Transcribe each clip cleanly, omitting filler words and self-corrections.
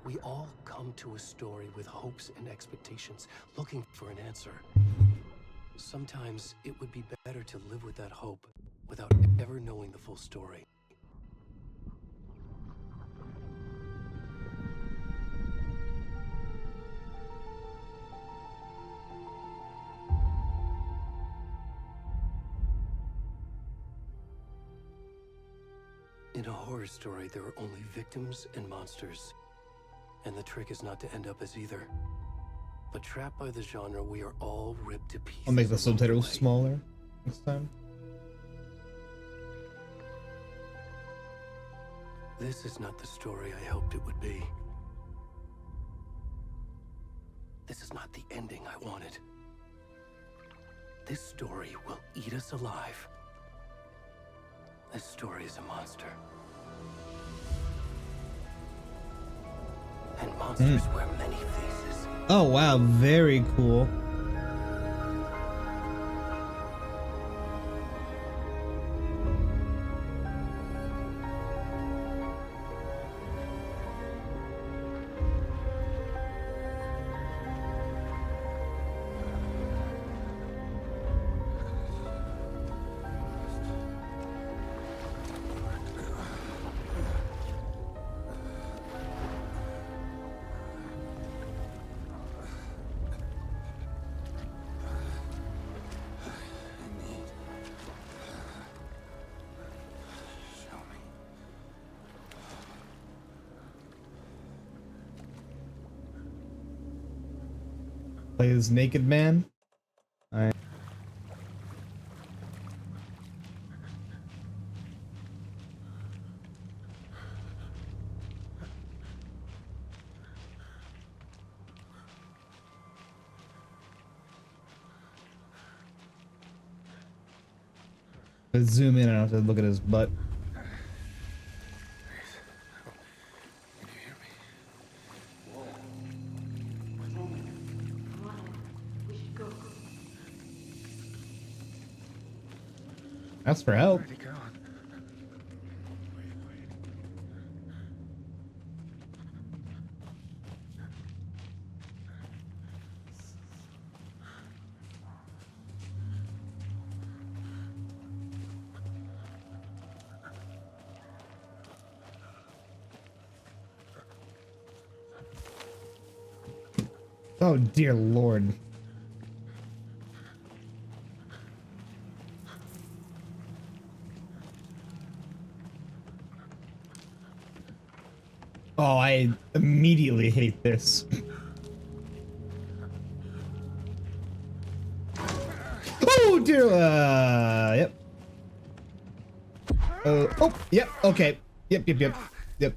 We all come to a story with hopes and expectations, looking for an answer. Sometimes it would be better to live with that hope without ever knowing the full story. In a horror story, there are only victims and monsters. And the trick is not to end up as either. But trapped by the genre, we are all ripped to pieces. I'll make the subtitles smaller next time. This is not the story I hoped it would be. This is not the ending I wanted. This story will eat us alive. This story is a monster. And monsters wear many faces. Oh wow, very cool. Play this naked man. Alright. Let's zoom in. I don't have to look at his butt. Ask for help. Oh dear Lord. Oh, I immediately hate this. Oh dear, yep. Oh, yep, okay. Yep.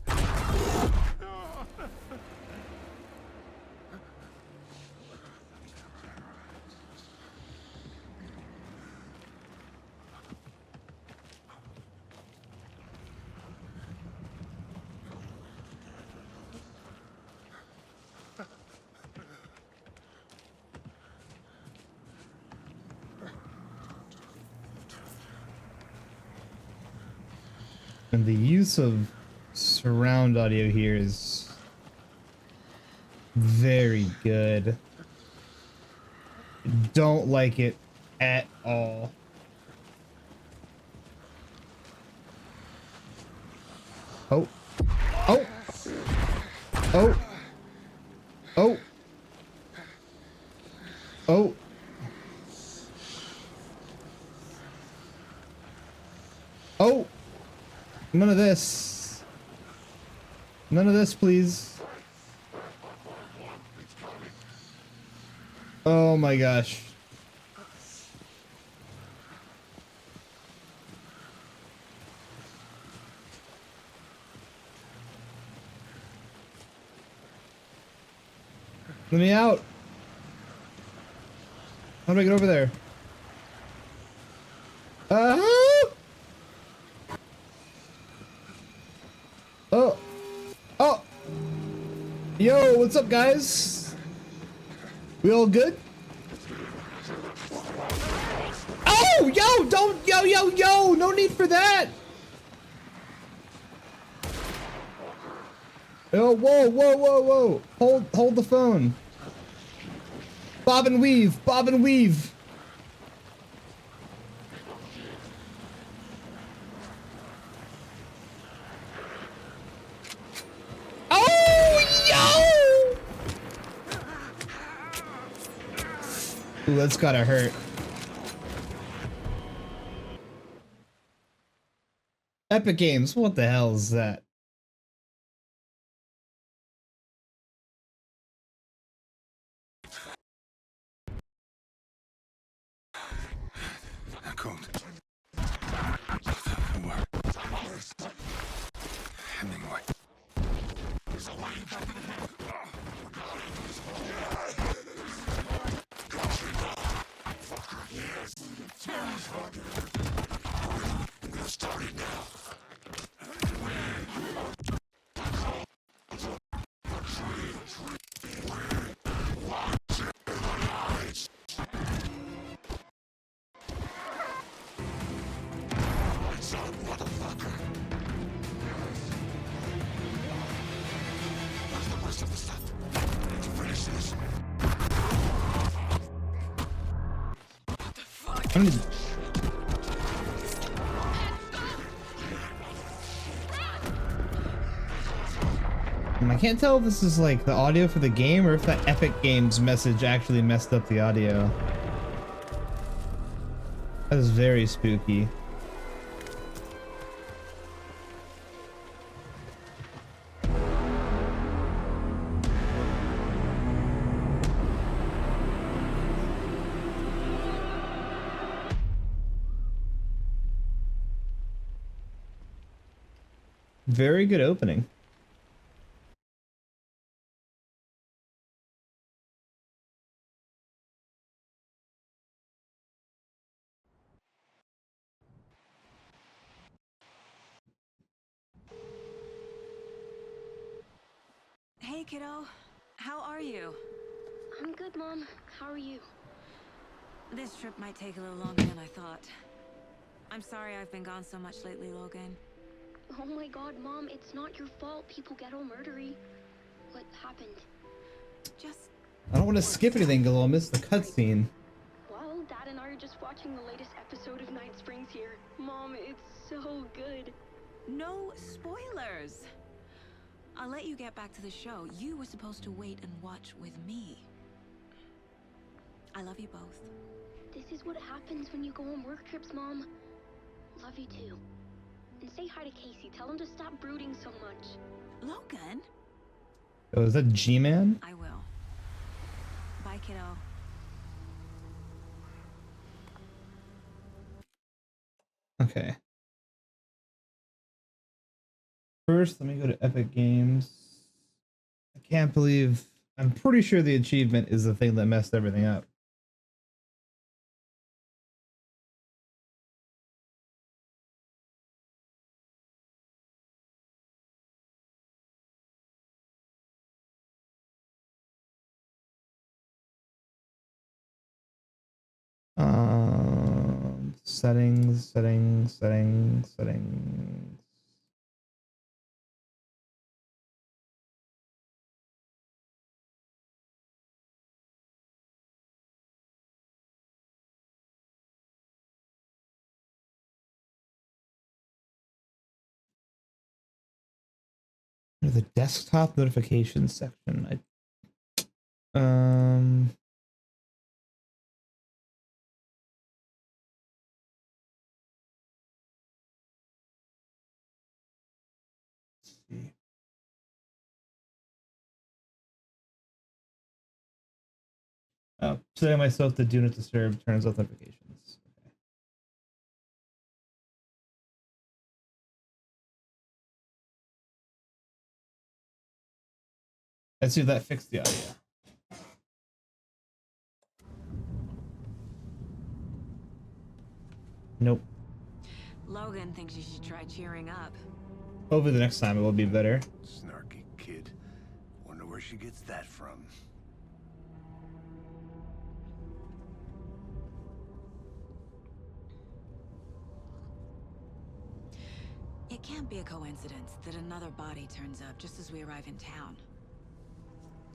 And the use of surround audio here is very good. Don't like it at all. Oh. Oh. Oh. Oh. Oh. Oh. None of this. None of this, please. Oh my gosh. Let me out. How do I get over there? Oh. Oh. Yo, what's up, guys? We all good? Oh, yo, don't, yo, no need for that. Oh, whoa, whoa, whoa, whoa. Hold the phone. Bob and weave, bob and weave. Oh, yo! Ooh, that's gotta hurt. Epic Games, what the hell is that? Cold. Hemingway. I'm gonna... I can't tell if this is like the audio for the game or if that Epic Games message actually messed up the audio. That is very spooky. Very good opening. Hey, kiddo. How are you? I'm good, Mom. How are you? This trip might take a little longer than I thought. I'm sorry I've been gone so much lately, Logan. Oh my god, Mom, it's not your fault people get all murdery. What happened? Just... I don't want to skip anything because I'll miss the cutscene. Well, Dad and I are just watching the latest episode of Night Springs here. Mom, it's so good. no spoilers! I'll let you get back to the show. You were supposed to wait and watch with me. I love you both. This is what happens when you go on work trips, Mom. Love you too. And say hi to Casey. Tell him to stop brooding so much. Logan? Oh, is that G-Man? I will. Bye, kiddo. Okay. First, let me go to Epic Games. I can't believe... I'm pretty sure the achievement is the thing that messed everything up. Settings. The desktop notifications section. Let's see. Setting myself to do not disturb turns off notifications. Okay. Let's see if that fixed the audio. Nope. Logan thinks you should try cheering up. Hopefully the next time it will be better. Snarky kid. Wonder where she gets that from. It It can't be a coincidence that another body turns up just as we arrive in town.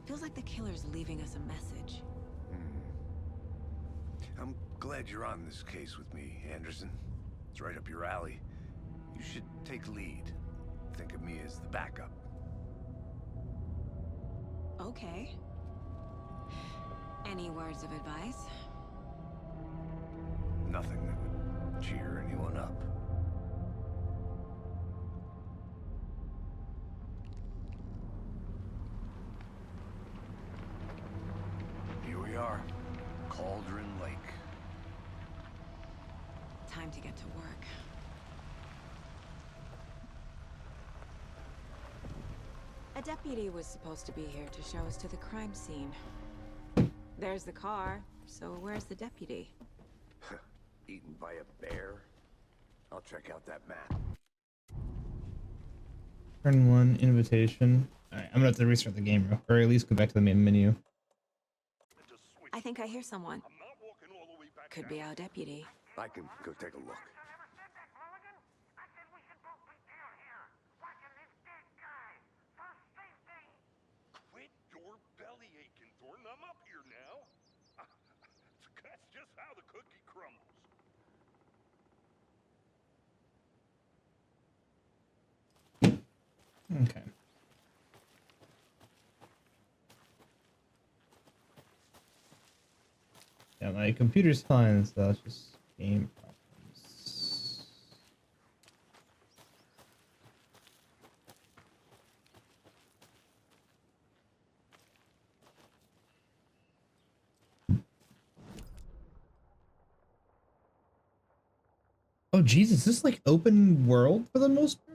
Feels like the killer's leaving us a message. I'm glad you're on this case with me, Anderson. It's right up your alley. You should take lead. Think of me as the backup. Okay. Any words of advice? Nothing that would cheer anyone up. Here we are. Cauldron Lake. Time to get to work. A deputy was supposed to be here to show us to the crime scene. There's the car, so where's the deputy? Eaten by a bear? I'll check out that map. Turn 1, invitation. Alright, I'm gonna have to restart the game, or at least go back to the main menu. I think I hear someone. Could be our deputy. I can go take a look. Quit your belly aching, Thornton. I'm up here now. That's just how the cookie crumbles. Okay. Yeah, my computer's fine, so it's just game problems. Oh, Jesus, is this like open world for the most part?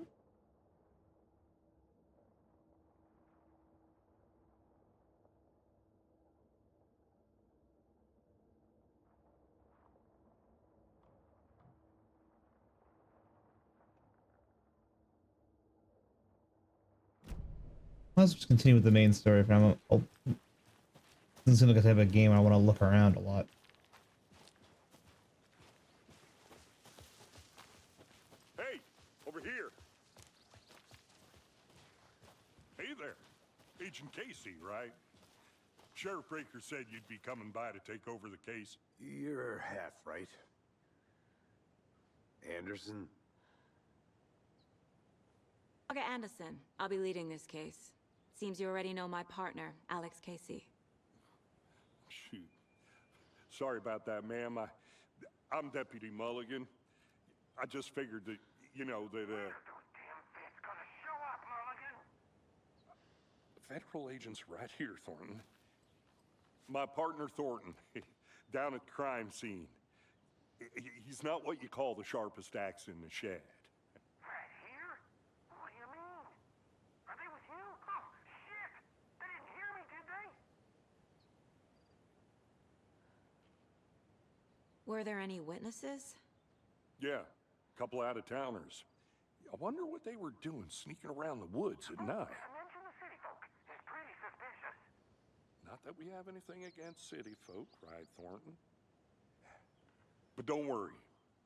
Let's just continue with the main story for now. Oh, this is like a type of game I want to look around a lot. Hey, over here. Hey there. Agent Casey, right? Sheriff Breaker said you'd be coming by to take over the case. You're half right. Anderson? Okay, Anderson. I'll be leading this case. Seems you already know my partner, Alex Casey. Shoot. Sorry about that, ma'am. I'm Deputy Mulligan. I just figured that, you know, that, Federal agent's right here, Thornton. My partner, Thornton, down at the crime scene. He's not what you call the sharpest axe in the shed. Right here? What do you mean? Are they with you? Oh, shit! They didn't hear me, did they? Were there any witnesses? Yeah, a couple out-of-towners. I wonder what they were doing sneaking around the woods at night. Mention the city folk. It's pretty suspicious. Not that we have anything against city folk, right, Thornton? But don't worry.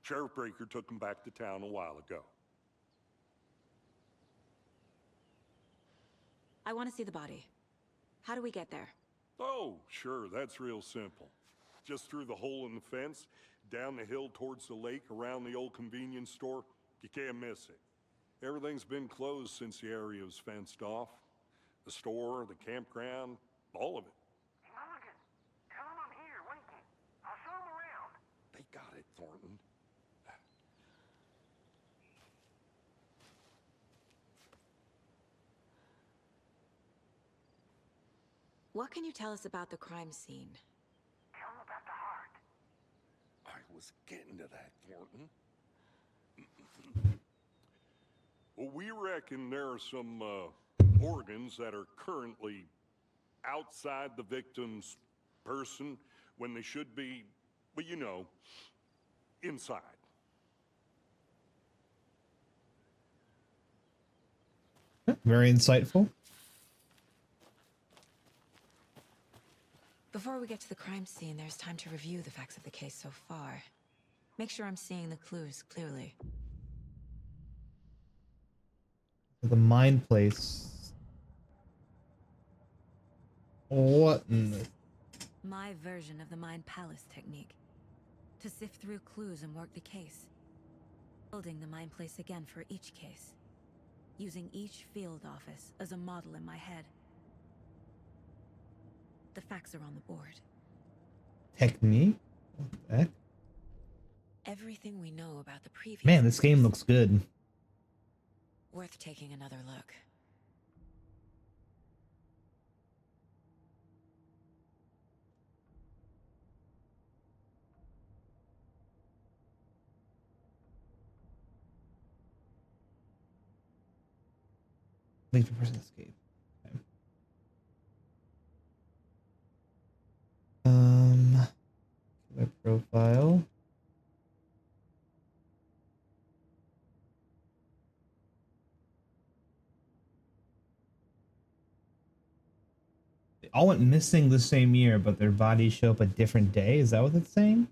Sheriff Breaker took them back to town a while ago. I want to see the body. How do we get there? Oh, sure, that's real simple. Just through the hole in the fence, down the hill towards the lake, around the old convenience store. You can't miss it. Everything's been closed since the area was fenced off. The store, the campground, all of it. Mulligan, tell them I'm here, waiting. I'll show them around. They got it, Thornton. What can you tell us about the crime scene? Tell them about the heart. I was getting to that, Thornton. Well, we reckon there are some organs that are currently outside the victim's person when they should be, well, you know, inside. Very insightful. Before we get to the crime scene, there's time to review the facts of the case so far. Make sure I'm seeing the clues clearly. The mine place. What in the... My version of the Mind Palace technique. To sift through clues and work the case. Building the Mind Place again for each case. Using each field office as a model in my head. The facts are on the board. Technique? What the heck? Everything we know about the previous... Man, this game looks good. Worth taking another look. Leave the person escape. Okay. Web profile. They all went missing the same year, but their bodies show up a different day. Is that what it's saying?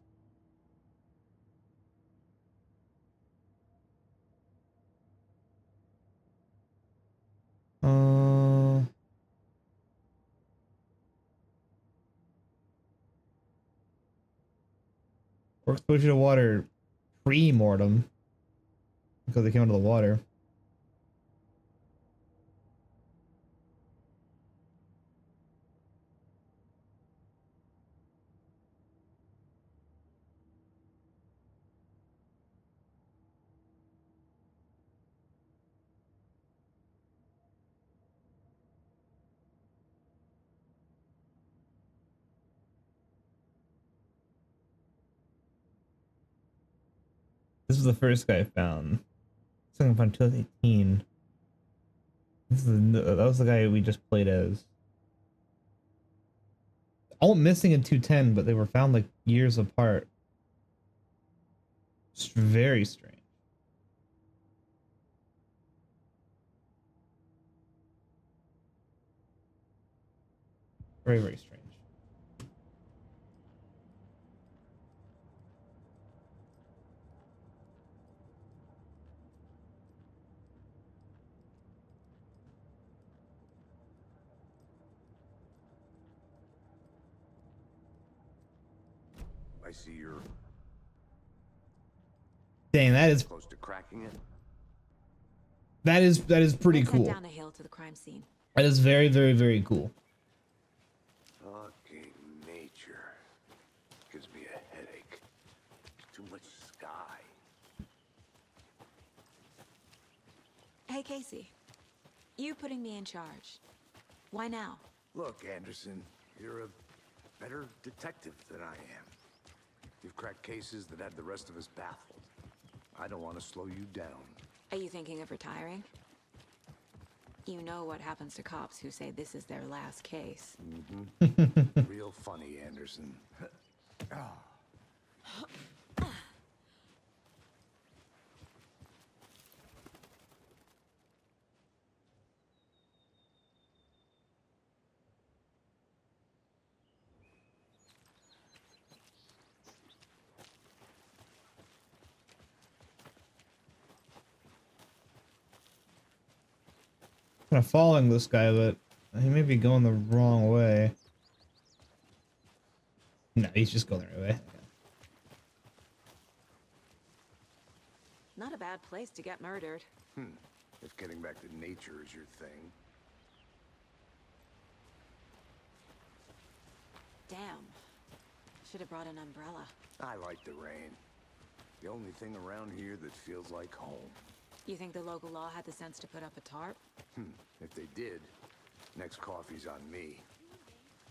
Or exposure to water pre-mortem because they came out of the water. This is the first guy I found. Second found 2018. That was the guy we just played as. All missing in 210, but they were found like years apart. It's very strange. Very, very strange. I see you're Dang, that is close to cracking it. pretty Let's head cool. down the hill to the crime scene. That is very, very, very cool. Fucking nature gives me a headache. Too much sky. Hey, Casey. You putting me in charge. Why now? Look, Anderson, you're a better detective than I am. You've cracked cases that had the rest of us baffled. I don't want to slow you down. Are you thinking of retiring? You know what happens to cops who say this is their last case. Real funny, Anderson. Kind of following this guy, but he may be going the wrong way. No, he's just going the right way. Not a bad place to get murdered. If getting back to nature is your thing. Damn. Should have brought an umbrella. I like the rain. The only thing around here that feels like home. You think the local law had the sense to put up a tarp? If they did, next coffee's on me.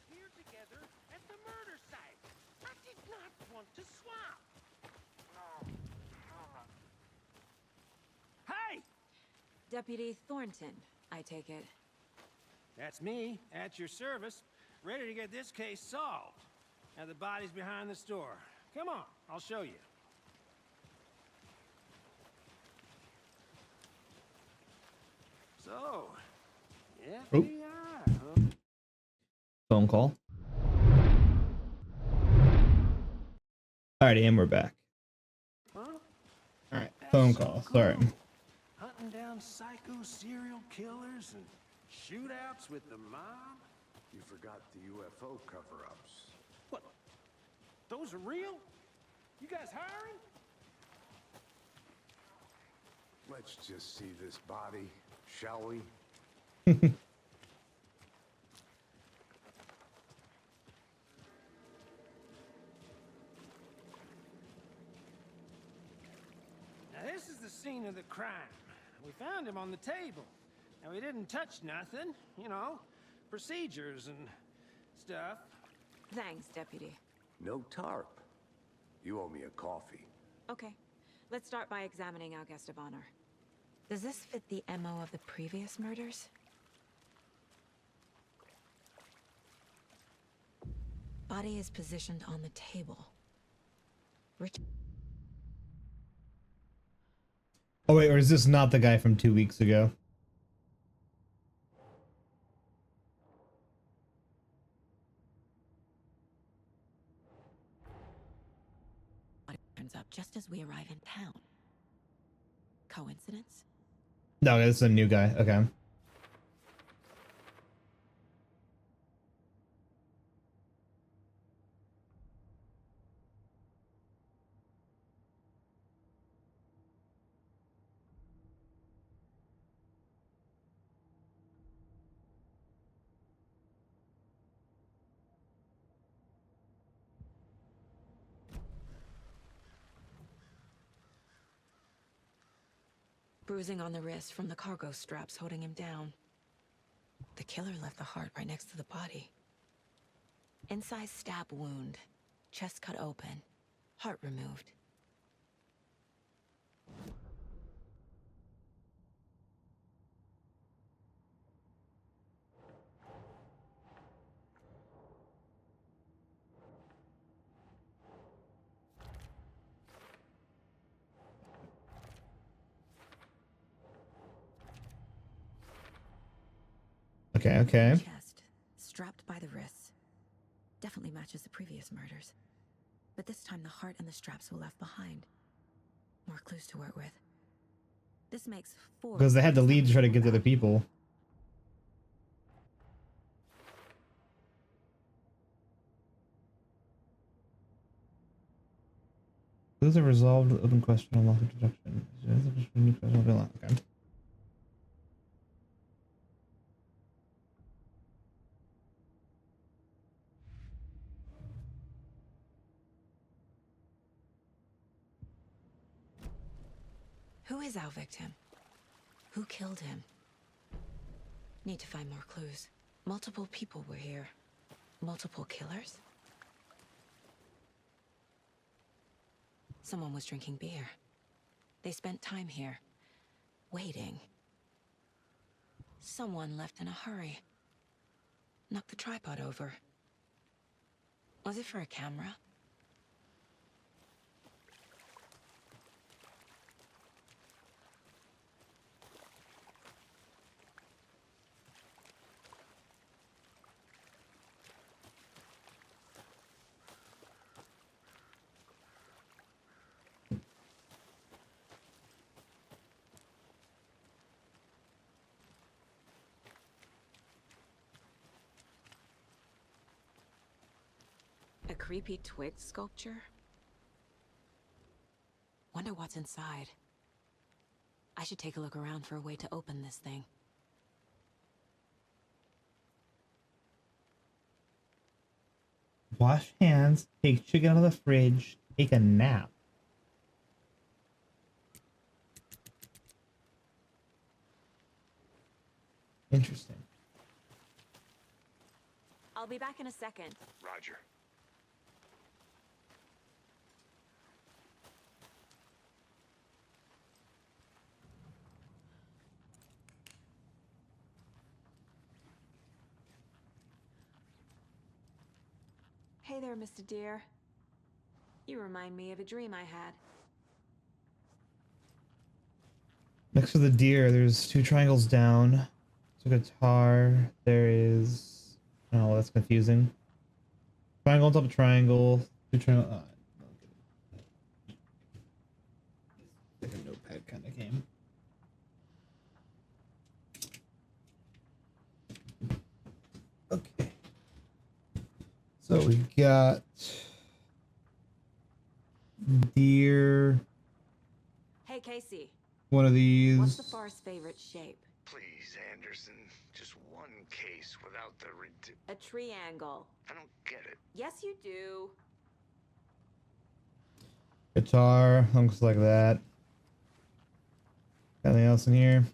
Here together at the murder site. I did not want to swap. No, Hey! Deputy Thornton, I take it. That's me, at your service, ready to get this case solved. Now the body's behind the store. Come on, I'll show you. So, FBI, huh? Phone call. Alright, and we're back. Huh? Alright, phone call. Sorry. Hunting hunting down psycho serial killers and shootouts with the mob? You forgot the UFO cover-ups. What? Those are real? You guys hiring? Let's just see this body, shall we? Now this is the scene of the crime. We found him on the table. Now we didn't touch nothing, you know, procedures and stuff. Thanks, Deputy. No tarp. You owe me a coffee. Okay, let's start by examining our guest of honor. Does this fit the MO of the previous murders? Body is positioned on the table. Oh wait, or is this not the guy from 2 weeks ago? Turns up just as we arrive in town. Coincidence? No, this is a new guy. Okay. Bruising on the wrist from the cargo straps holding him down. The killer left the heart right next to the body. Inside stab wound, chest cut open, heart removed. Okay, okay. Chest, strapped by the wrists. Definitely matches the previous murders. But this time the heart and the straps were left behind. More clues to work with. This makes 4. Because they had to lead to try to get to the people. Those are resolved. Open question. Unlock introduction. Okay. Who is our victim? Who killed him? Need to find more clues. Multiple people were here. Multiple killers? Someone was drinking beer. They spent time here, waiting. Someone left in a hurry. Knocked the tripod over. Was it for a camera? A creepy twig sculpture? Wonder what's inside. I should take a look around for a way to open this thing. Wash hands, take chicken out of the fridge, take a nap. Interesting. I'll be back in a second. Roger. Hey there, Mr. Deer. You remind me of a dream I had. Next to the deer, there's 2 triangles down. There's a guitar. There is... Oh, that's confusing. Triangle on top of triangle. 2 triangle... Like a notepad kind of game. So we got deer, Hey, Casey. one of What's these. the forest's favorite shape? Please, Anderson, just one case without the A triangle. I don't get it. Yes, you do. Guitar, looks like that. Anything else in here?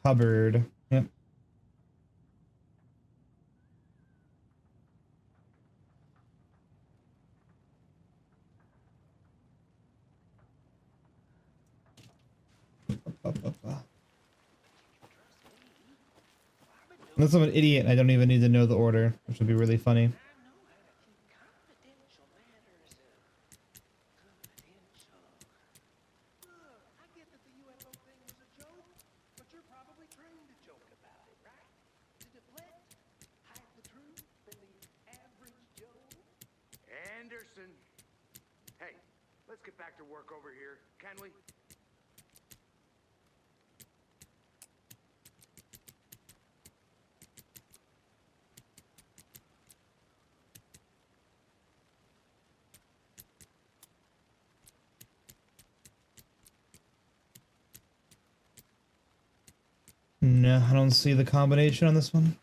Cupboard. Yep. Unless I'm an idiot and I don't even need to know the order, which would be really funny. Anderson! Hey, let's get back to work over here, can we? No, I don't see the combination on this one.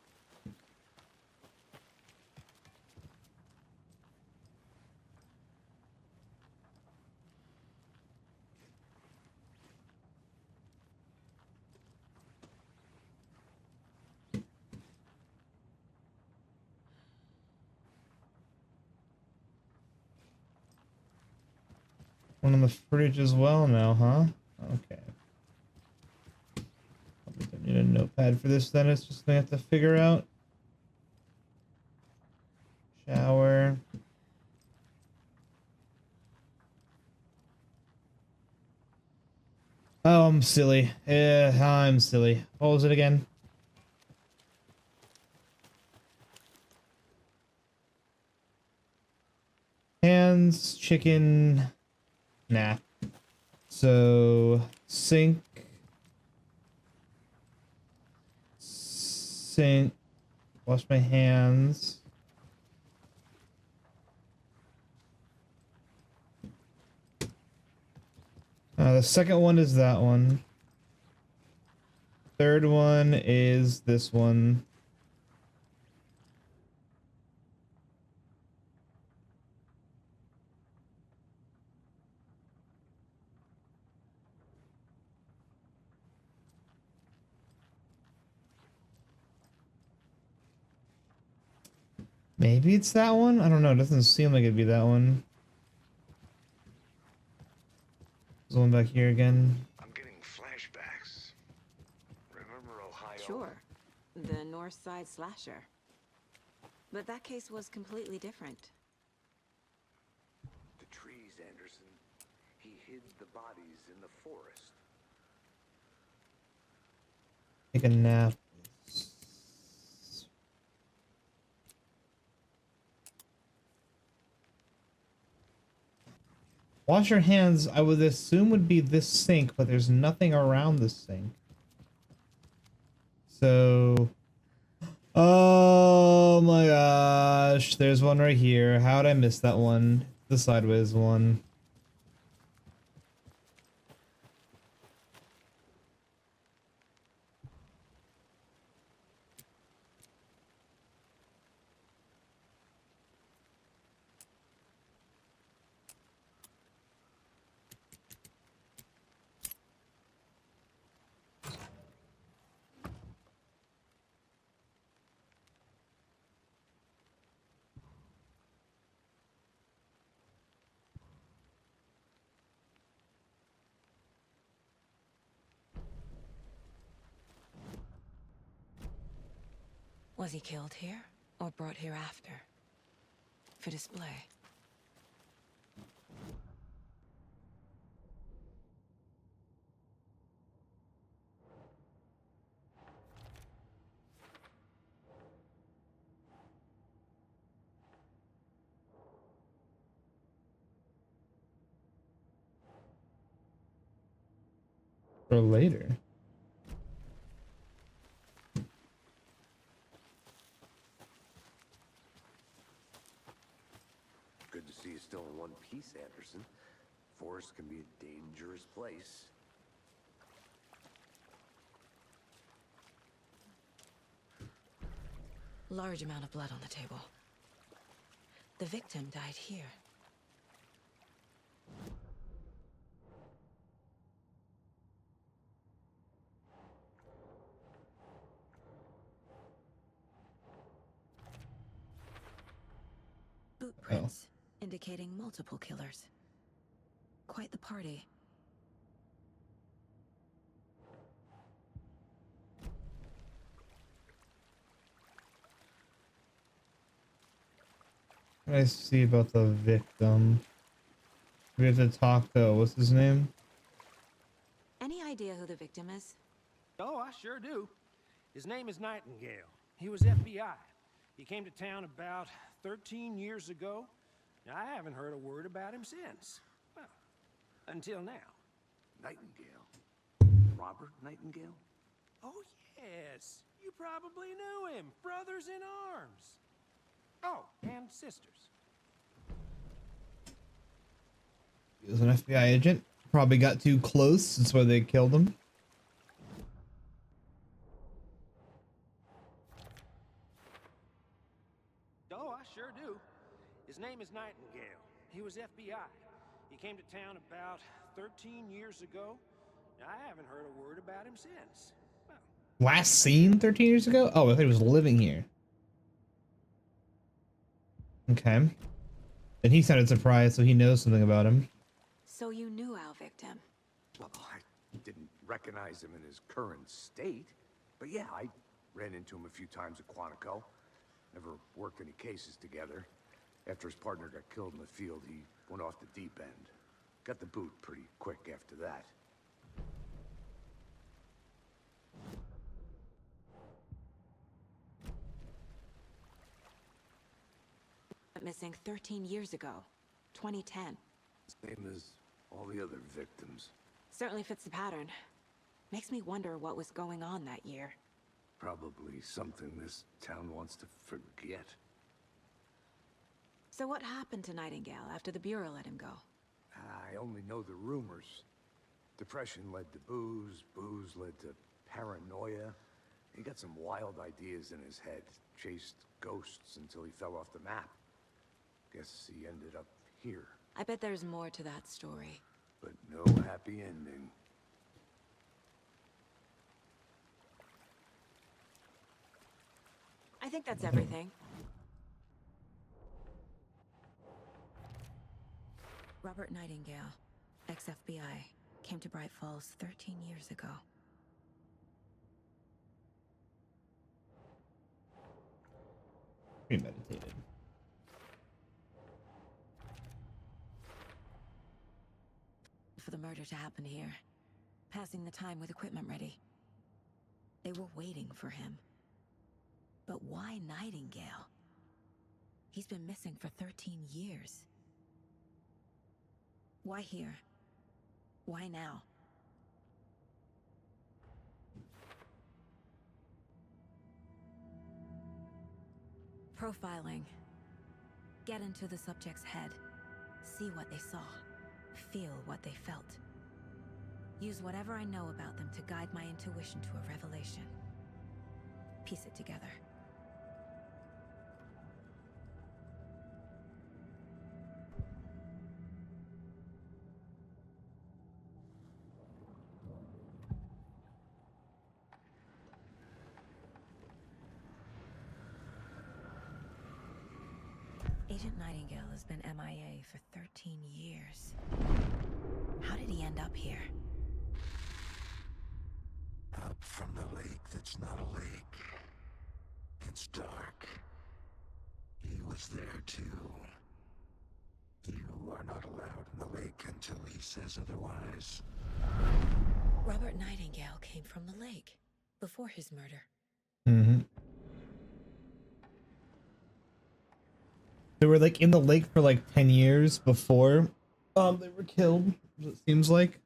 One on the fridge as well now, huh? Okay. Probably don't need a notepad for this then, it's just gonna have to figure out. Shower. Oh, I'm silly. Yeah, I'm silly. What was it again? Hands, chicken, nah. So, sink. Sink. Wash my hands. The second one is that one. Third one is this one. Maybe it's that one? I don't know. It doesn't seem like it'd be that one. There's one back here again. I'm getting flashbacks. Remember Ohio? Sure. The North Side Slasher. But that case was completely different. The trees, Anderson. He hid the bodies in the forest. Take a nap. Wash your hands, I would assume would be this sink, but there's nothing around the sink. So... Oh my gosh, there's one right here. How'd I miss that one? The sideways one. Was he killed here or brought here after? For display. For later. Good to see you still in one piece, Anderson. Forest can be a dangerous place. Large amount of blood on the table. The victim died here. Boot prints indicating multiple killers. Quite the party. I see about the victim. We have to talk to, what's his name? Any idea who the victim is? Oh, I sure do. His name is Nightingale. He was FBI. He came to town about 13 years ago. I haven't heard a word about him since. Well, until now. Nightingale? Robert Nightingale? Oh, yes. You probably knew him. Brothers in arms. Oh, and sisters. He was an FBI agent. Probably got too close. That's why they killed him. Oh, I sure do. His name is Nightingale. He was FBI. He came to town about 13 years ago. I haven't heard a word about him since. Well, Last seen 13 years ago? Oh, I thought he was living here. Okay. And he sounded surprised, so he knows something about him. So you knew our victim. Well, I didn't recognize him in his current state. But yeah, I ran into him a few times at Quantico. Never worked any cases together. After his partner got killed in the field, he went off the deep end. Got the boot pretty quick after that. Missing 13 years ago. 2010. Same as all the other victims. Certainly fits the pattern. Makes me wonder what was going on that year. Probably something this town wants to forget. So what happened to Nightingale after the Bureau let him go? I only know the rumors. Depression led to booze, booze led to paranoia. He got some wild ideas in his head, chased ghosts until he fell off the map. Guess he ended up here, I bet there's more to that story. but no happy ending. I think that's everything. Robert Nightingale, ex-FBI, came to Bright Falls 13 years ago. Premeditated. For the murder to happen here. Passing the time with equipment ready. They were waiting for him. But why Nightingale? He's been missing for 13 years. Why here? Why now? Profiling. Get into the subject's head. See what they saw. Feel what they felt. Use whatever I know about them to guide my intuition to a revelation. Piece it together. Agent Nightingale has been MIA for 13 years. How did he end up here? Up from the lake that's not a lake. It's dark. He was there too. You are not allowed in the lake until he says otherwise. Robert Nightingale came from the lake before his murder. Mm-hmm. They were like in the lake for like 10 years before they were killed, it seems like.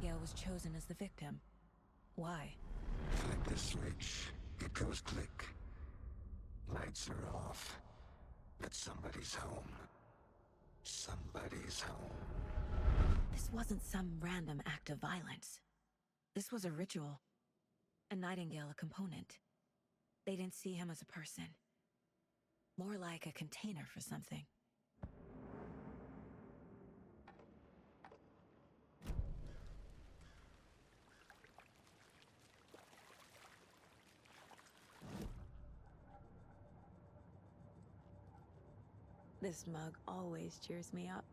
Nightingale was chosen as the victim. Why? Flick the switch. It goes click. Lights are off. But somebody's home. Somebody's home. This wasn't some random act of violence. This was a ritual. A Nightingale a component. They didn't see him as a person. More like a container for something. This mug always cheers me up.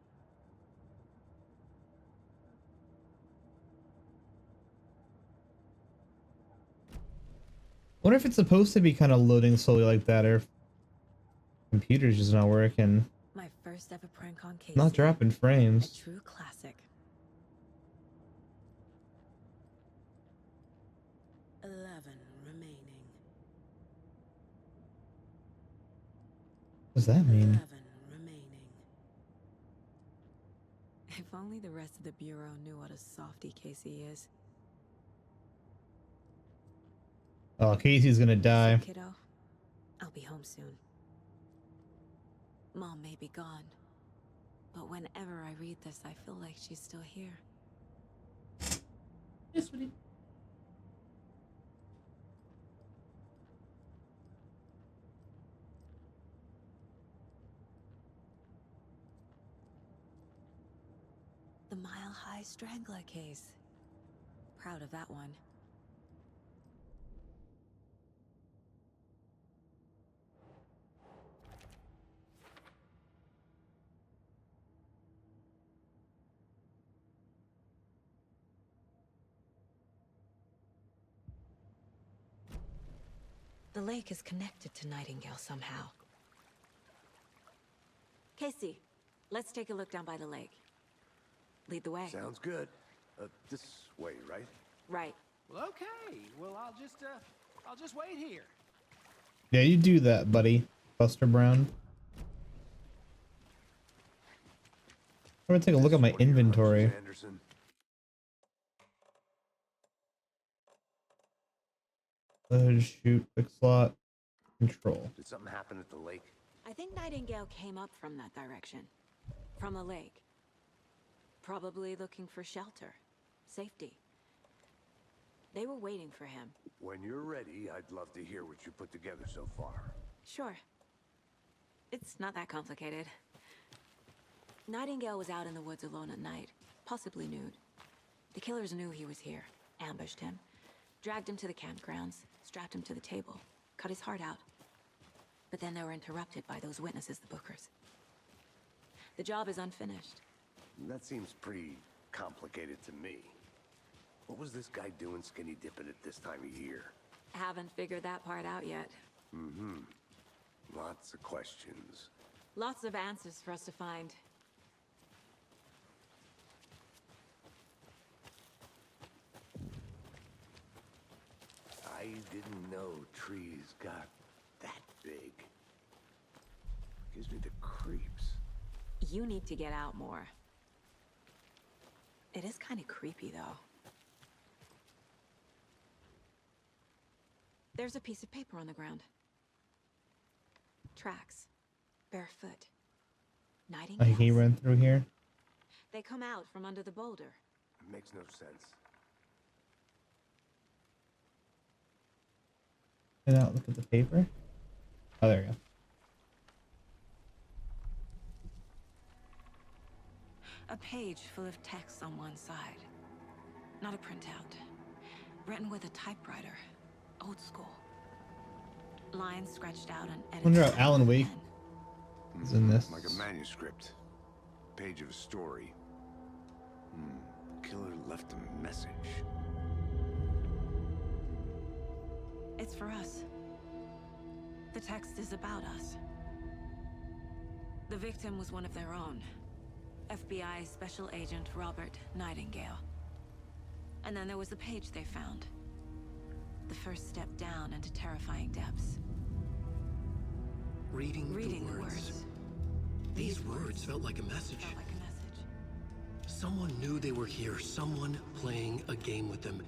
Wonder if it's supposed to be kind of loading slowly like that, or if computer's just not working. My first ever prank on Casey. Not dropping A frames. true classic. 11 remaining. What does that mean? 11 remaining. If only the rest of the Bureau knew what a softie Casey is. Oh, Casey's gonna die. Listen, kiddo, I'll be home soon. Mom may be gone, but whenever I read this, I feel like she's still here. Yes, sweetie. The Mile High Strangler case. Proud of that one. The lake is connected to Nightingale somehow. Casey, let's take a look down by the lake. Lead the way. Sounds good. This way, right? Right. Well, okay. Well, I'll just wait here. Yeah, you do that, buddy. Buster Brown. I'm gonna take a look at my What are your inventory. hunches, Anderson? Shoot, quick slot, control. Did something happen at the lake? I think Nightingale came up from that direction. From the lake. Probably looking for shelter. Safety. They were waiting for him. When you're ready, I'd love to hear what you put together so far. Sure. It's not that complicated. Nightingale was out in the woods alone at night, possibly nude. The killers knew he was here, ambushed him, dragged him to the campgrounds, strapped him to the table, cut his heart out. But then they were interrupted by those witnesses, the Bookers. The job is unfinished. That seems pretty complicated to me. What was this guy doing skinny dipping at this time of year? Haven't figured that part out yet. Mm-hmm. Lots of questions. Lots of answers for us to find. I didn't know trees got that big. Gives me the creeps. You need to get out more. It is kind of creepy, though. There's a piece of paper on the ground. Tracks. Barefoot. Nightingale. He ran through here. They come out from under the boulder. It makes no sense. And out, look at the paper. Oh, there we go. A page full of text on one side. Not a printout. Written with a typewriter. Old school. Lines scratched out and edited. Wonder how with Alan a Wake pen. is in this. Like a manuscript. Page of a story. Killer left a message. It's for us. The text is about us. The victim was one of their own. FBI Special Agent Robert Nightingale. And then there was the page they found. The first step down into terrifying depths. Reading Reading the the words. words. These words felt like a message. Felt like a message. Someone knew they were here, someone playing a game with them.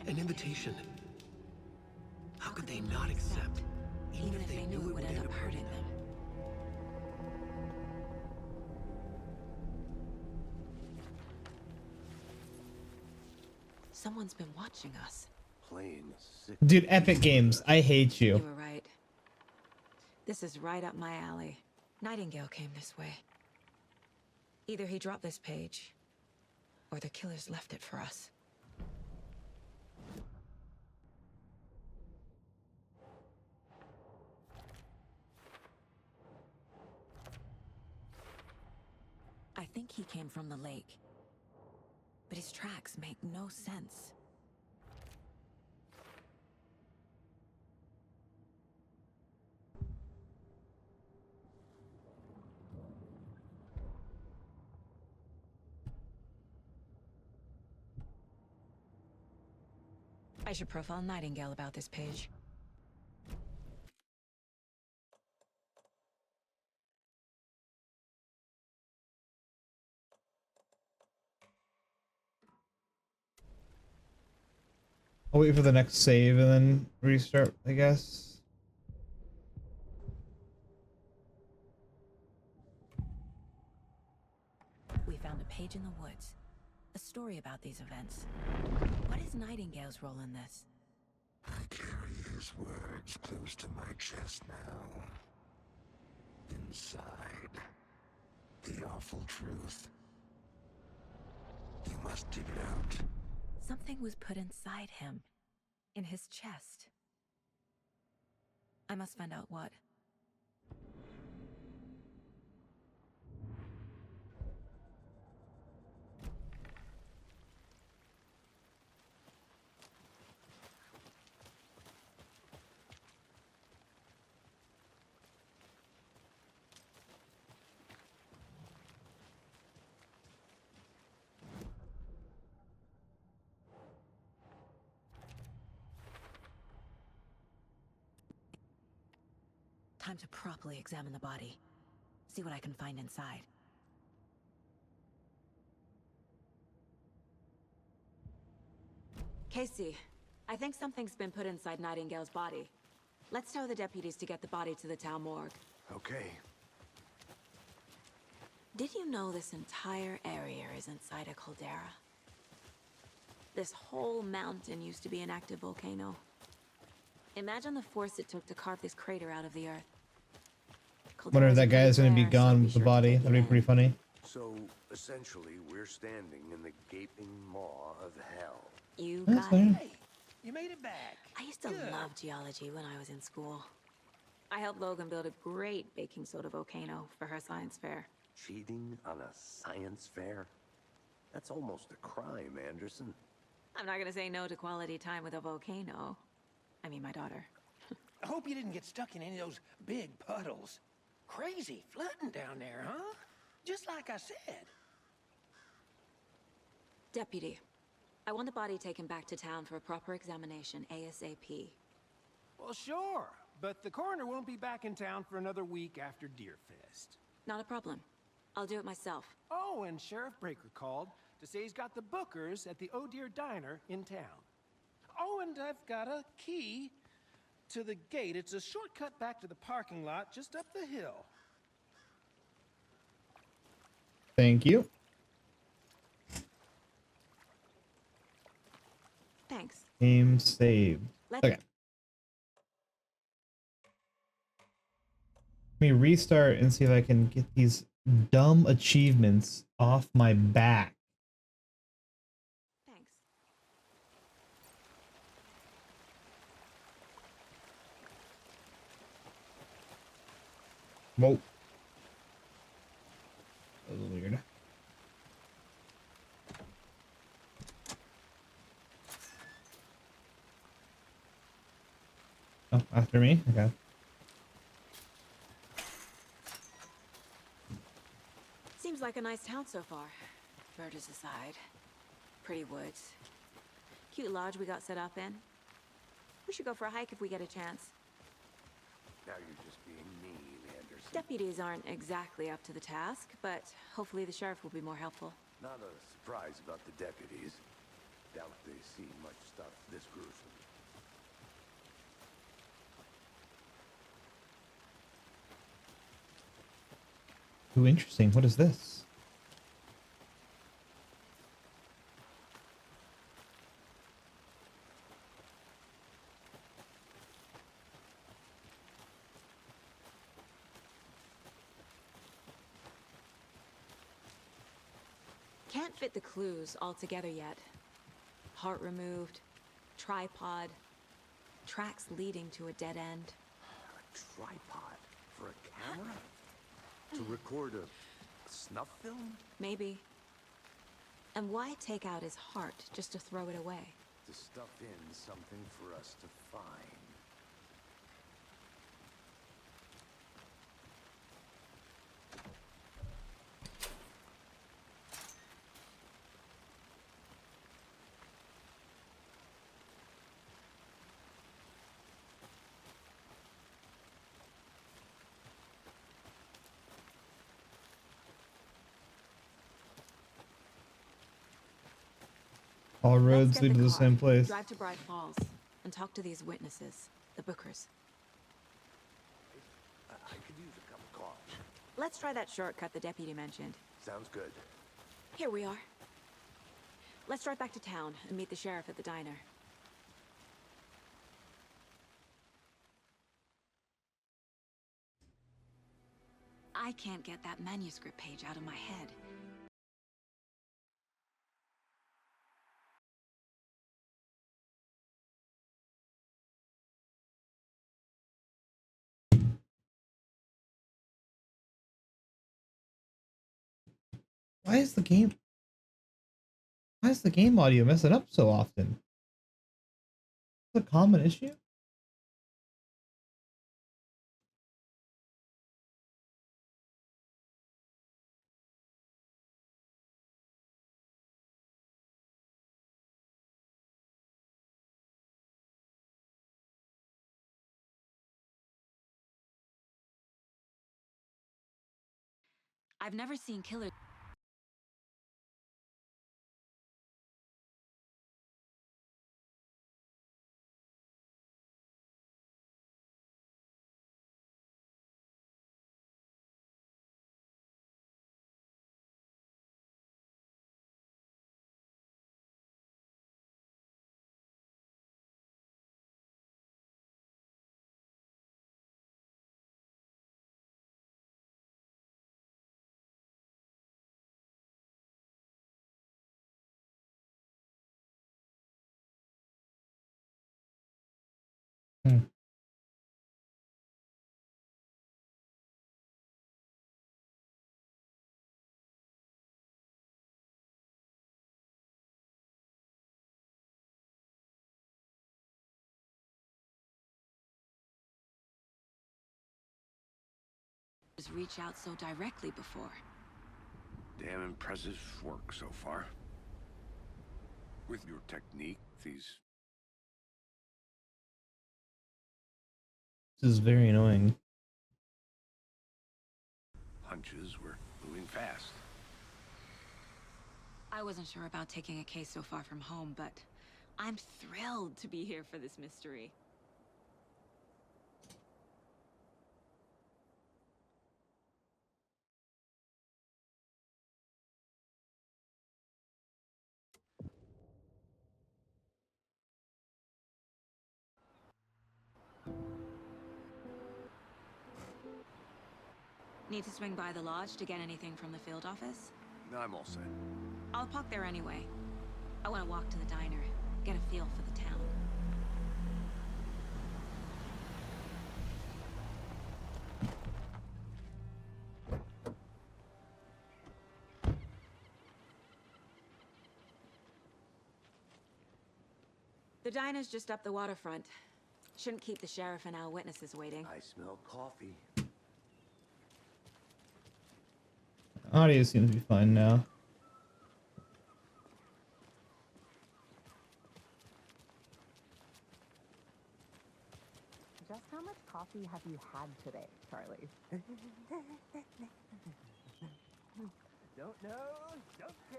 An invitation. How could they not accept? Even if they knew it would end up hurting them. Someone's been watching us. Playing sick. Dude, Epic Games, I hate You you. were right. This is right up my alley. Nightingale came this way. Either he dropped this page, or the killers left it for us. I think he came from the lake. But his tracks make no sense. I should profile Nightingale about this page. I'll wait for the next save and then restart, I guess. We found a page in the woods. A story about these events. What is Nightingale's role in this? I carry his words close to my chest now. Inside, the awful truth. You must dig it out. Something was put inside him. In his chest. I must find out what. Time to properly examine the body. See what I can find inside. Casey, I think something's been put inside Nightingale's body. Let's tell the deputies to get the body to the town morgue. Okay. Did you know this entire area is inside a caldera? This whole mountain used to be an active volcano. Imagine the force it took to carve this crater out of the earth. Wonder if that guy is gonna be Calderas are gone rare, with so the be sure to body. take That'd be it pretty in. funny. So, essentially, we're standing in the gaping maw of hell. You That's got fine. it. Hey, you made it back. I used to Good. love geology when I was in school. I helped Logan build a great baking soda volcano for her science fair. Cheating on a science fair? That's almost a crime, Anderson. I'm not gonna say no to quality time with a volcano. I mean, my daughter. I hope you didn't get stuck in any of those big puddles. Crazy flooding down there, huh? Just like I said. Deputy, I want the body taken back to town for a proper examination ASAP. Well, sure. But the coroner won't be back in town for another week after Deerfest. Not a problem. I'll do it myself. Oh, and Sheriff Breaker called to say he's got the bookers at the Oh Dear Diner in town. Oh, and I've got a key to the gate. It's a shortcut back to the parking lot just up the hill. Thank you. Thanks. Game saved. Let's Okay. Let me restart and see if I can get these dumb achievements off my back. Thanks. Whoa. That was weird. Oh, after me? Okay. Seems like a nice town so far. Murders aside. Pretty woods. Cute lodge we got set up in. We should go for a hike if we get a chance. Now you're just being mean, Anderson. Deputies aren't exactly up to the task, but hopefully the sheriff will be more helpful. Not a surprise about the deputies. Doubt they see much stuff this gruesome. Ooh, interesting. What is this? Can't fit the clues all together yet. Heart removed, tripod, tracks leading to a dead end. A tripod for a camera? To record a snuff film? Maybe. And why take out his heart just to throw it away? To stuff in something for us to find. All Let's roads get lead to the car, same place. Drive to Bright Falls and talk to these witnesses, the Bookers. I could use a cup of coffee. Let's try that shortcut the deputy mentioned. Sounds good. Here we are. Let's drive back to town and meet the sheriff at the diner. I can't get that manuscript page out of my head. Why is the game? Why is the game audio messing up so often? It's a common issue. I've never seen killers. Reach out so directly before. Damn impressive work so far. With your technique, these... This is very annoying. hunches were moving fast. I wasn't sure about taking a case so far from home, but I'm thrilled to be here for this mystery. Need to swing by the lodge to get anything from the field office? I'm all set. I'll park there anyway. I want to walk to the diner, get a feel for the town. The diner's just up the waterfront. Shouldn't keep the sheriff and our witnesses waiting. I smell coffee. Audio seems to be fine now. Just how much coffee coffee have you had today, Charlie? Don't know, don't care.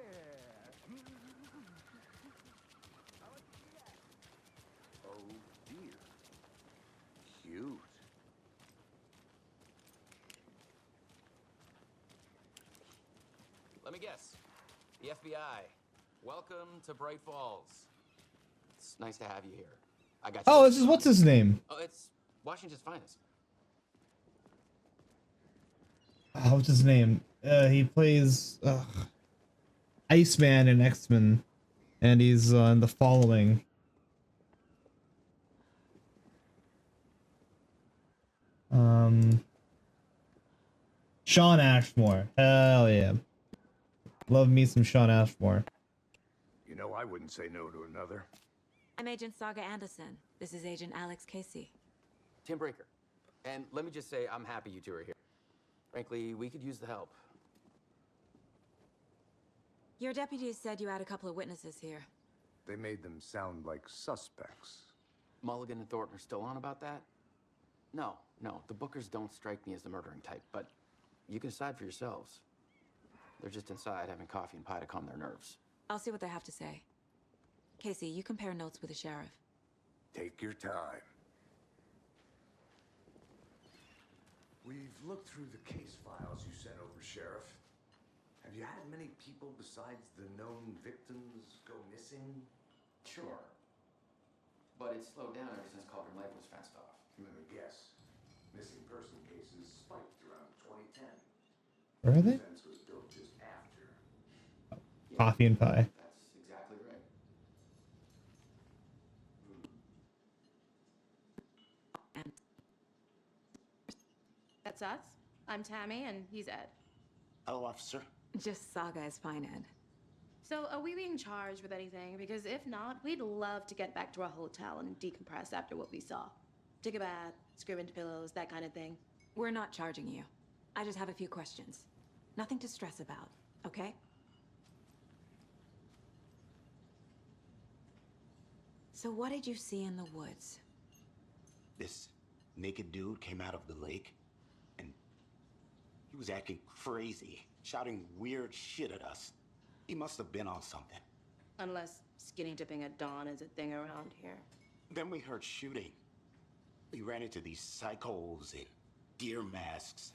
Oh dear. Cute. Let me guess. The FBI. Welcome to Bright Falls. It's nice to have you here. I got you. Oh, this is what's his name? Oh, it's Washington's finest. Oh, what's his name? He plays Iceman in X-Men, and he's in The Following. Sean Ashmore. Hell yeah. Love me some Sean Ashmore. You know, I wouldn't say no to another. I'm Agent Saga Anderson. This is Agent Alex Casey. Tim Breaker. And let me just say, I'm happy you two are here. Frankly, we could use the help. Your deputies said you had a couple of witnesses here. They made them sound like suspects. Mulligan and Thornton are still on about that? No, the Bookers don't strike me as the murdering type, but you can decide for yourselves. They're just inside having coffee and pie to calm their nerves. I'll see what they have to say. Casey, you compare notes with the sheriff. Take your time. We've looked through the case files you sent over, Sheriff. Have you had many people besides the known victims go missing? Sure. But it's slowed down ever since Cauldron Lake was fenced off. Let me guess. Missing person cases spiked around 2010. Where are they? The fence was built just after. Coffee and pie. That's exactly right. And That's us. I'm Tammy, and he's Ed. Hello, officer. just Saga is fine, Ed. So, are we being charged with anything? Because if not, we'd love to get back to our hotel and decompress after what we saw. Take a bath, scream into pillows, that kind of thing. We're not charging you. I just have a few questions. Nothing to stress about, okay? So what did you see in the woods? This naked dude came out of the lake, and he was acting crazy, shouting weird shit at us. He must have been on something. Unless skinny dipping at dawn is a thing around here. Then we heard shooting. We ran into these psychos in deer masks.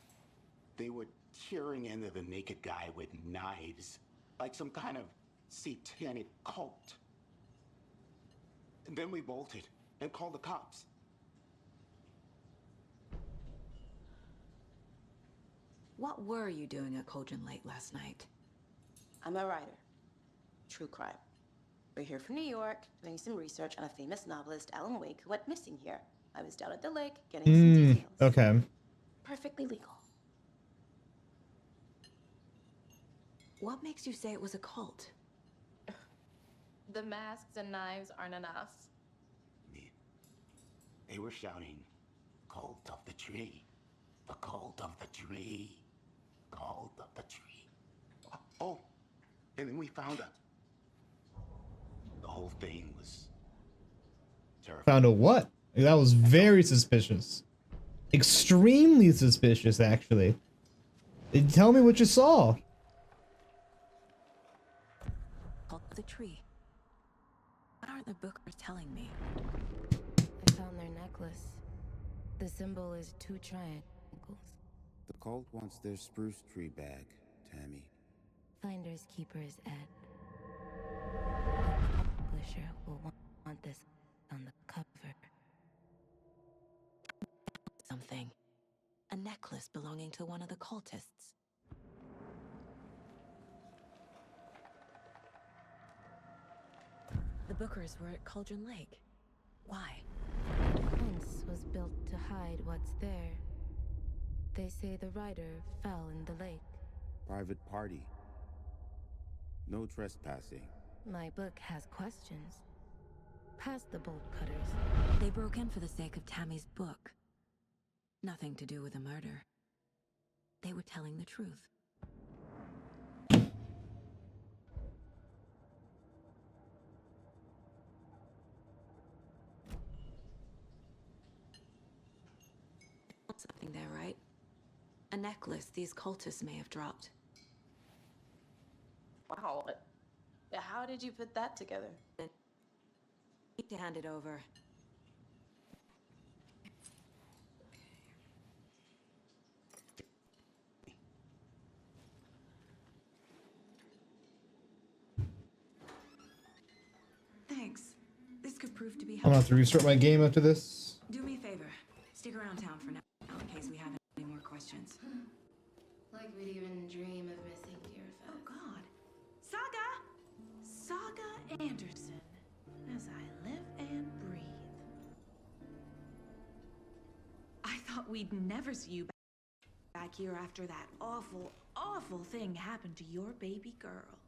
They were tearing into the naked guy with knives, like some kind of satanic cult. And then we bolted and called the cops. What were you doing at Cauldron Lake last night? I'm a writer. True crime. We're here from New York, doing some research on a famous novelist, Alan Wake, who went missing here. I was down at the lake, getting some details. Okay. Perfectly legal. What makes you say it was a cult? The masks and knives aren't enough. They were shouting, "Cult of the tree, the cult of the tree, cult of the tree." Oh, and then we found out. The whole thing was terrifying. Found a what? That was very suspicious. Extremely suspicious, actually. Tell me what you saw. Cult of the tree. What aren't the Bookers telling me? I found their necklace. The symbol is 2 triangles. The cult wants their spruce tree back, Tammy. Finders keepers, Ed. The publisher will want this on the cover. Something. A necklace belonging to one of the cultists. The Bookers were at Cauldron Lake. Why? The fence was built to hide what's there. They say the writer fell in the lake. Private party. No trespassing. My book has questions. Past the bolt cutters. They broke in for the sake of Tammy's book. Nothing to do with the murder. They were telling the truth. necklace these cultists may have dropped. Wow. How did you put that together? Need to hand it over. Thanks. This could prove to be I'm gonna have to restart my game after this. Do me a favor. Stick around town for now, in case we have any more questions. Like we'd even dream of missing Deerfest. Oh God. Saga Anderson. As I live and breathe. I thought we'd never see you back here after that awful, awful thing happened to your baby girl.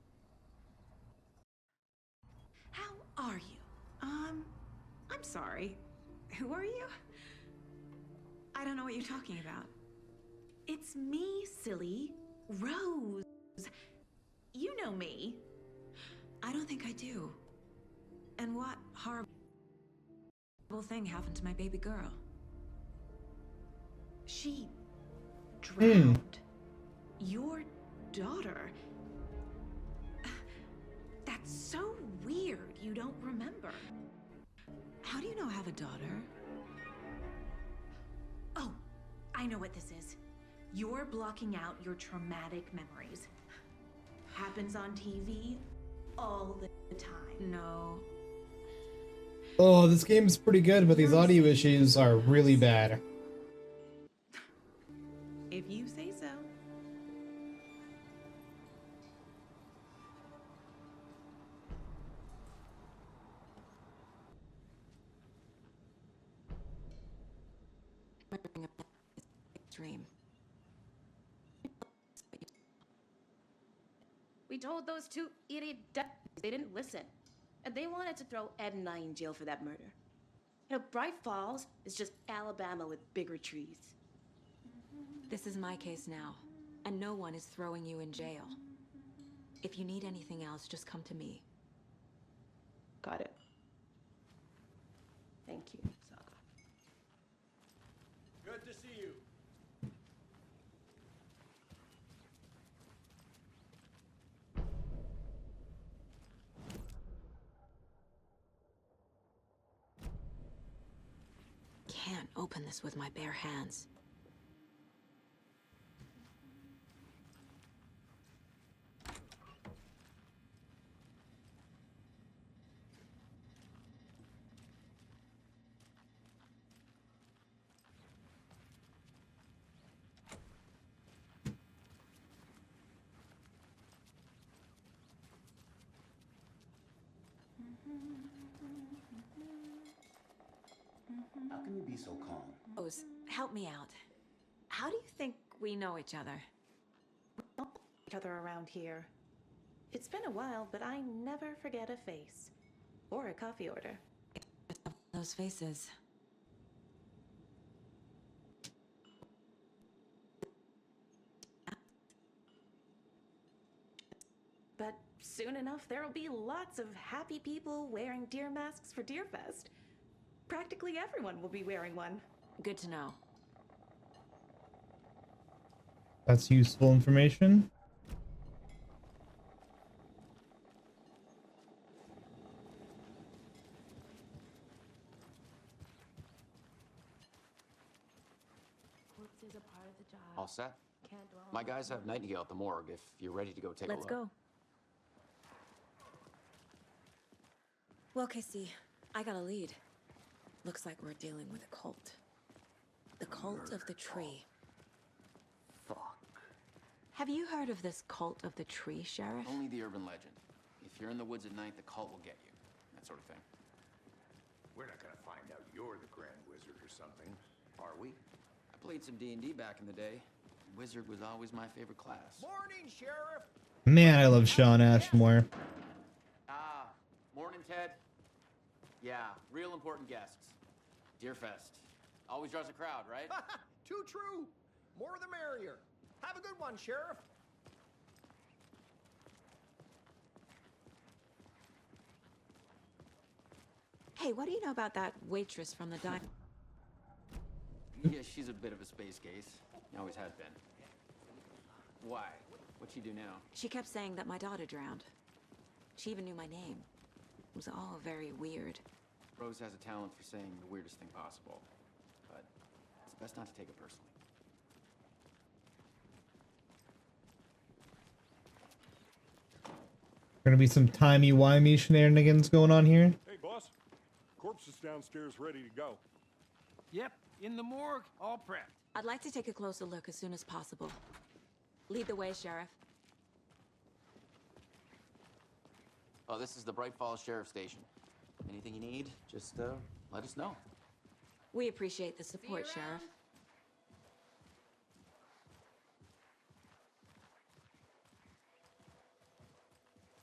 How are you? I'm sorry. Who are you? I don't know what you're talking about. It's me, silly. Rose. You know me. I don't think I do. And what horrible thing happened to my baby girl? She drowned. Your daughter. That's so weird you don't remember. How do you know I have a daughter? Oh, I know what this is. You're blocking out your traumatic memories. Happens on TV all the time. No. Oh, this game is pretty good, but these audio issues are really bad. If you say so. Dream. We told those two idiot ducks they didn't listen. And they wanted to throw Ed and I in jail for that murder. You know, Bright Falls is just Alabama with bigger trees. This is my case now, and no one is throwing you in jail. If you need anything else, just come to me. Got it. Thank you, Saga. Good to see you. Can't open this with my bare hands. How can you be so calm? Rose, help me out. How do you think we know each other? Each other around here. It's been a while, but I never forget a face. Or a coffee order. Those faces. But soon enough, there'll be lots of happy people wearing deer masks for Deerfest. Practically everyone will be wearing one. Good to know. That's useful information. Corpses are part of the job. All set? Can't dwell My on guys have Nightingale at the morgue if you're ready to go take a Let's look. go. Well, Casey, I got a lead. Looks like we're dealing with a cult. The Cult of the Tree. Fuck. Have you heard of this Cult of the Tree, Sheriff? Only the urban legend. If you're in the woods at night, the cult will get you. That sort of thing. We're not gonna find out you're the Grand Wizard or something, are we? I played some D&D back in the day. Wizard was always my favorite class. Morning, Sheriff. Man, I love Sean Ashmore. Ah, morning, Ted. Yeah, real important guests. Deerfest. Always draws a crowd, right? Too true. More the merrier. Have a good one, Sheriff. Hey, what do you know about that waitress from the diner? Yeah, she's a bit of a space case. Always has been. Why? What'd she do now? She kept saying that my daughter drowned. She even knew my name. It was all very weird. Rose has a talent for saying the weirdest thing possible. But it's best not to take it personally. Gonna be some timey-wimey shenanigans going on here. Hey, boss. Corpse is downstairs ready to go. Yep, in the morgue, all prepped. I'd like to take a closer look as soon as possible. Lead the way, Sheriff. Oh, this is the Bright Falls Sheriff Station. Anything you need, just let us know. We appreciate the support, Sheriff.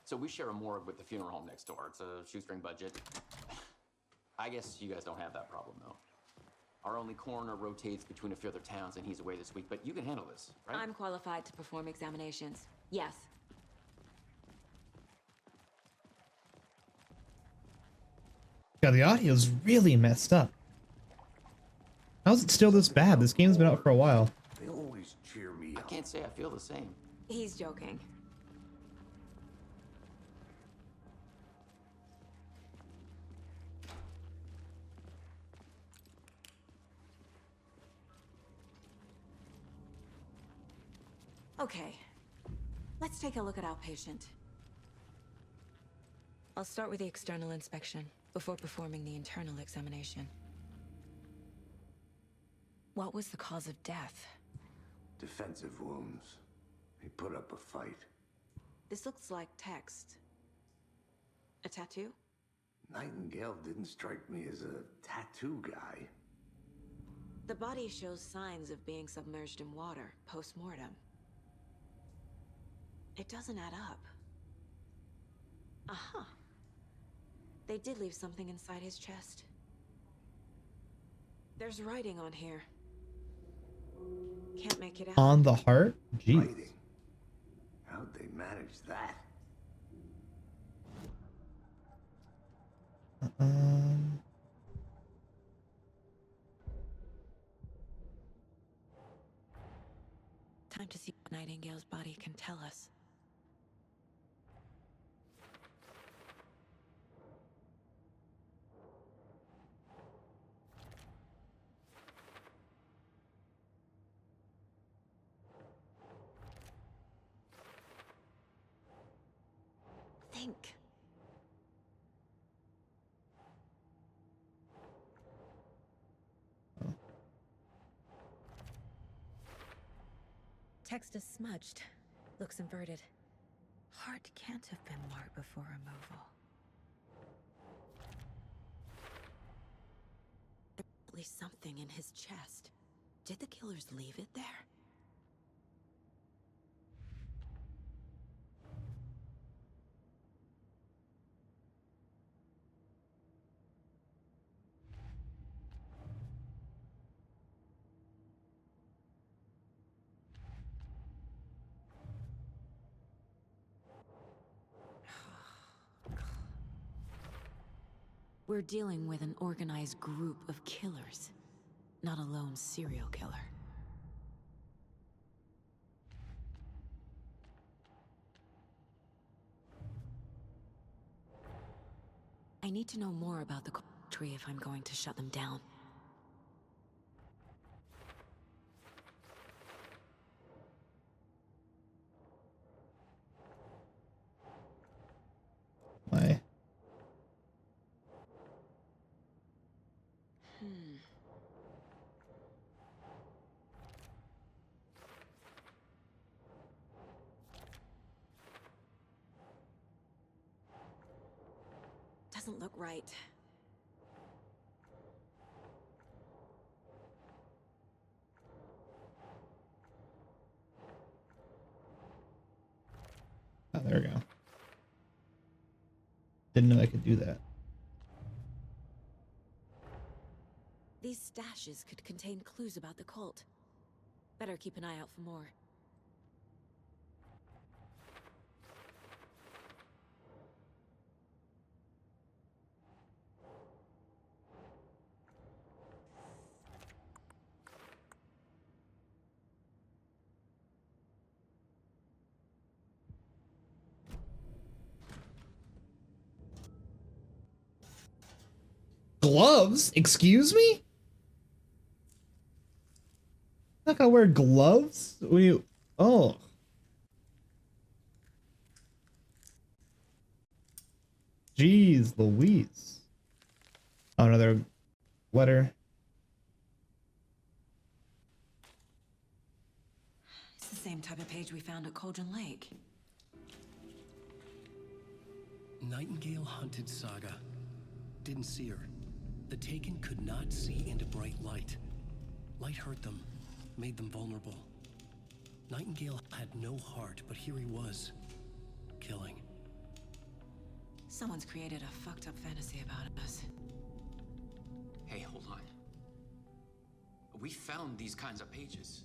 So we share a morgue with the funeral home next door. It's a shoestring budget. I guess you guys don't have that problem, though. Our only coroner rotates between a few other towns, and he's away this week, but you can handle this, right? I'm qualified to perform examinations. Yes. God, the audio's really messed up. How's it still this bad? This game's been out for a while. They always cheer me I up. can't say I feel the same. He's joking. Okay, let's take a look at our patient. I'll start with the external inspection before performing the internal examination. What was the cause of death? Defensive wounds. He put up a fight. This looks like text. A tattoo? Nightingale didn't strike me as a tattoo guy. The body shows signs of being submerged in water post-mortem. It doesn't add up. Uh-huh. They did leave something inside his chest. There's writing on here. Can't make it out. On the heart? Jeez. Fighting. How'd they manage that? Time to see what Nightingale's body can tell us. Think. Text is smudged. Looks inverted. Heart can't have been marked before removal. There's at least something in his chest. Did the killers leave it there? We're dealing with an organized group of killers, not a lone serial killer. I need to know more about the tree if I'm going to shut them down. Why? Doesn't look right. Oh, there we go. Didn't know I could do that. These stashes could contain clues about the cult. Better keep an eye out for more. gloves? Excuse me? Not gonna wear gloves when you. Oh. Jeez Louise. Oh, another letter. It's the same type of page we found at Cauldron Lake. Nightingale hunted Saga. Didn't see her. The Taken could not see into bright light. Light hurt them, made them vulnerable. Nightingale had no heart, but here he was, killing. Someone's created a fucked up fantasy about us. Hey, hold on. We found these kinds of pages.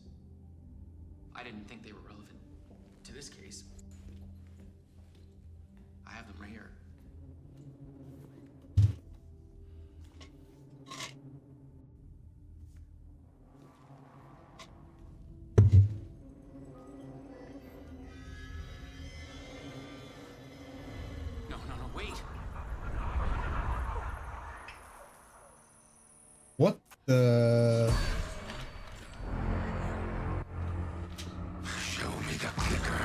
I didn't think they were relevant to this case. I have them right here. No, wait. What the? Show me the clicker.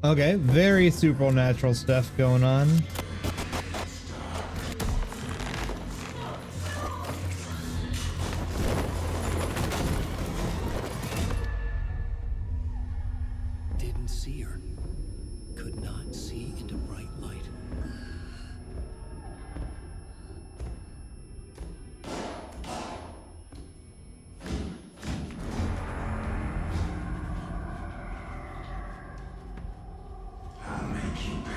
Okay, very supernatural stuff going on. Didn't see her. Could not see into bright light. I'll make you pay.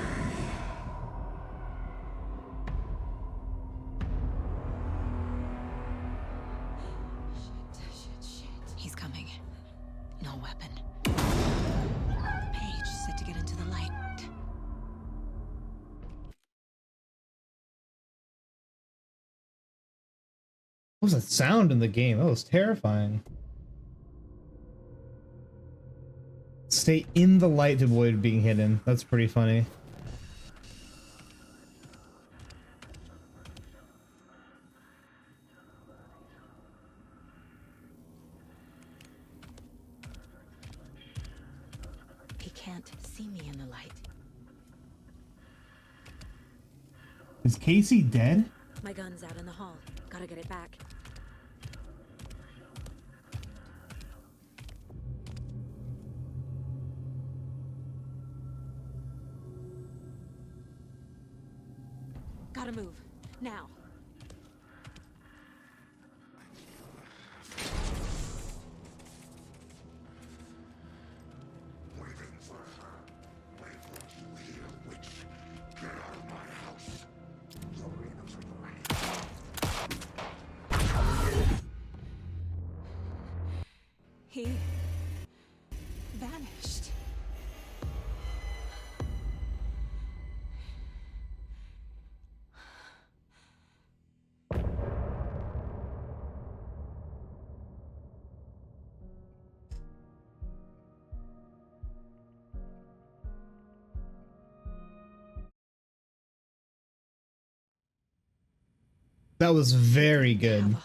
Shit. He's coming. No weapon. Page set to get into the light. What was that sound in the game? That was terrifying. Stay in the light to avoid being hidden. That's pretty funny. He can't see me in the light. Is Casey dead? My gun's out in the hall. Gotta get it back. Gotta move. Now. Waiting for her. Wait what you hear, witch. Get out of my house. You're in for the He vanished. That was very good.